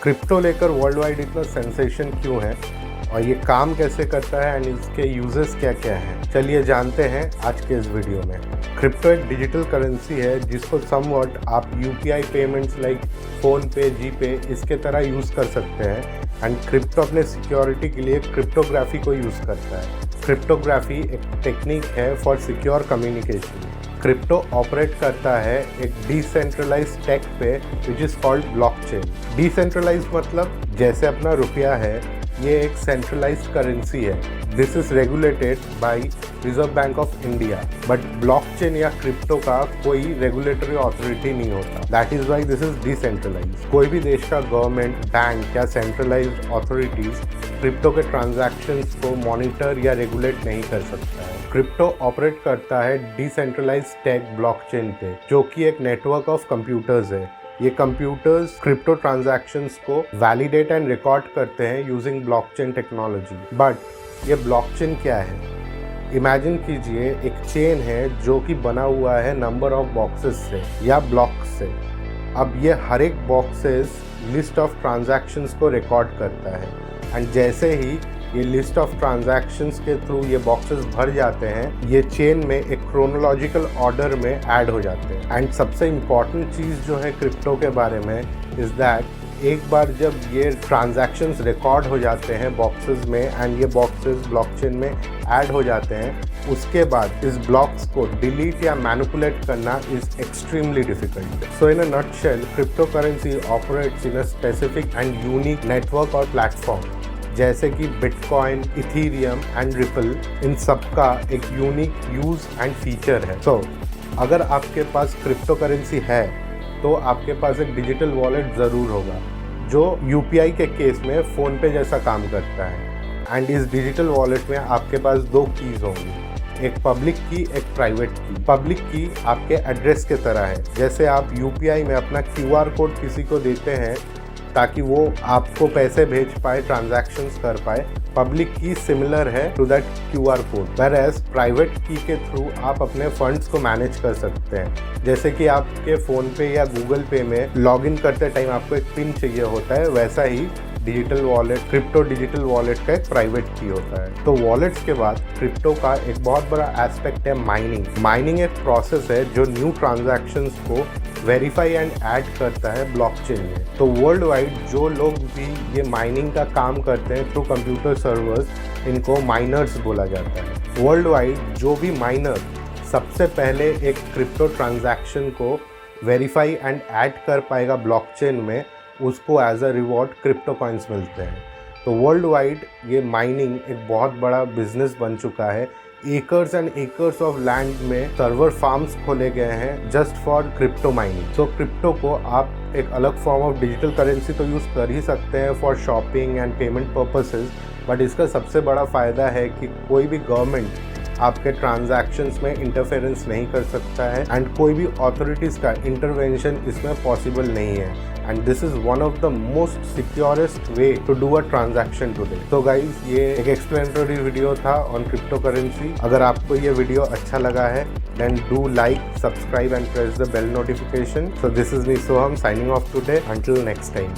Crypto लेकर world wide इतना sensation क्यों है और ये काम कैसे करता है एंड इसके यूजेस क्या क्या हैं, चलिए जानते हैं आज के इस वीडियो में। क्रिप्टो एक डिजिटल करेंसी है जिसको समवॉट आप यूपीआई पेमेंट्स लाइक फ़ोन पे, जीपे इसके तरह यूज़ कर सकते हैं। एंड क्रिप्टो अपने सिक्योरिटी के लिए क्रिप्टोग्राफी को यूज़ करता है। क्रिप्टोग्राफी एक टेक्निक है for secure communication. Crypto operate करता है एक डिसेंट्रलाइज टेक पे which is called blockchain. Decentralize मतलब जैसे अपना रुपया है, ये एक सेंट्रलाइज्ड करेंसी है। This is regulated by Reserve Bank of India, but blockchain या क्रिप्टो का कोई रेगुलेटरी अथॉरिटी नहीं होता। That is why this is decentralize. कोई भी देश का गवर्नमेंट, बैंक या सेंट्रलाइज्ड अथॉरिटीज क्रिप्टो के ट्रांजैक्शंस को मॉनिटर या रेगुलेट नहीं कर सकता है। क्रिप्टो ऑपरेट करता है डिसेंट्रलाइज्ड टेक ब्लॉकचेन पे, जो कि एक नेटवर्क ऑफ कंप्यूटर्स है। ये कंप्यूटर्स क्रिप्टो ट्रांजैक्शंस को वैलिडेट एंड रिकॉर्ड करते हैं यूजिंग ब्लॉकचेन टेक्नोलॉजी। बट ये ब्लॉकचेन क्या है? इमेजिन कीजिए एक चेन है जो कि बना हुआ है नंबर ऑफ बॉक्सेस से या ब्लॉक्स से। अब ये हर एक बॉक्सेस लिस्ट ऑफ ट्रांजैक्शंस को रिकॉर्ड करता है एंड जैसे ही ये लिस्ट ऑफ ट्रांजैक्शंस के थ्रू ये बॉक्सेस भर जाते हैं, ये चेन में एक क्रोनोलॉजिकल ऑर्डर में ऐड हो जाते हैं। एंड सबसे इम्पॉर्टेंट चीज़ जो है क्रिप्टो के बारे में इज़ दैट एक बार जब ये ट्रांजैक्शंस रिकॉर्ड हो जाते हैं बॉक्सेस में एंड ये बॉक्सेस ब्लॉकचेन में ऐड हो जाते हैं, उसके बाद इस ब्लॉक्स को डिलीट या मैनिपुलेट करना is extremely difficult. So in a nutshell, crypto currency operates in a specific and unique network और प्लेटफॉर्म जैसे कि बिटकॉइन, इथीरियम एंड रिपल। इन सब का एक यूनिक यूज़ एंड फीचर है। सो अगर आपके पास क्रिप्टो करेंसी है तो आपके पास एक डिजिटल वॉलेट ज़रूर होगा जो यूपीआई के केस में फ़ोन पे जैसा काम करता है। एंड इस डिजिटल वॉलेट में आपके पास दो कीज़ होंगी, एक पब्लिक की, एक प्राइवेट की। पब्लिक की आपके एड्रेस के तरह है। जैसे आप यूपीआई में अपना क्यूआर कोड किसी को देते हैं ताकि वो आपको पैसे भेज पाए, ट्रांजैक्शंस कर पाए, पब्लिक की सिमिलर है to that QR code. Whereas private key के थ्रू आप अपने फंड्स को मैनेज कर सकते हैं। जैसे कि आपके फ़ोन पे या गूगल पे में लॉगिन करते टाइम आपको एक पिन चाहिए होता है, वैसा ही digital wallet, crypto digital wallet का एक प्राइवेट की होता है। तो वॉलेट्स के बाद क्रिप्टो का एक बहुत बड़ा एस्पेक्ट है माइनिंग। माइनिंग एक प्रोसेस है जो न्यू ट्रांजैक्शंस को वेरीफाई एंड ऐड करता है ब्लॉकचेन में। तो वर्ल्ड वाइड जो लोग भी ये माइनिंग का काम करते हैं थ्रू कंप्यूटर सर्वर्स, इनको माइनर्स बोला जाता है। वर्ल्ड वाइड जो भी माइनर सबसे पहले एक क्रिप्टो ट्रांजैक्शन को वेरीफाई एंड ऐड कर पाएगा ब्लॉकचेन में, उसको as a reward crypto coins मिलते हैं। तो वर्ल्ड वाइड ये माइनिंग एक बहुत बड़ा बिजनेस बन चुका है। Acres and acres of land में सर्वर फार्म्स खोले गए हैं जस्ट फॉर क्रिप्टो माइनिंग। तो क्रिप्टो को आप एक अलग फॉर्म ऑफ डिजिटल करेंसी तो यूज़ कर ही सकते हैं for shopping and payment purposes, but इसका सबसे बड़ा फ़ायदा है कि कोई भी गवर्नमेंट आपके ट्रांजैक्शंस में इंटरफेरेंस नहीं कर सकता है एंड कोई भी अथॉरिटीज़ का इंटरवेंशन इसमें पॉसिबल नहीं है। And this is one of the most securest way to do a transaction today. तो गाइज, ये एक एक्सप्लेनेटरी वीडियो था ऑन क्रिप्टो करेंसी। अगर आपको ये वीडियो अच्छा लगा है then do like, subscribe and press the bell notification. So this is me Soham signing off today. Until next time.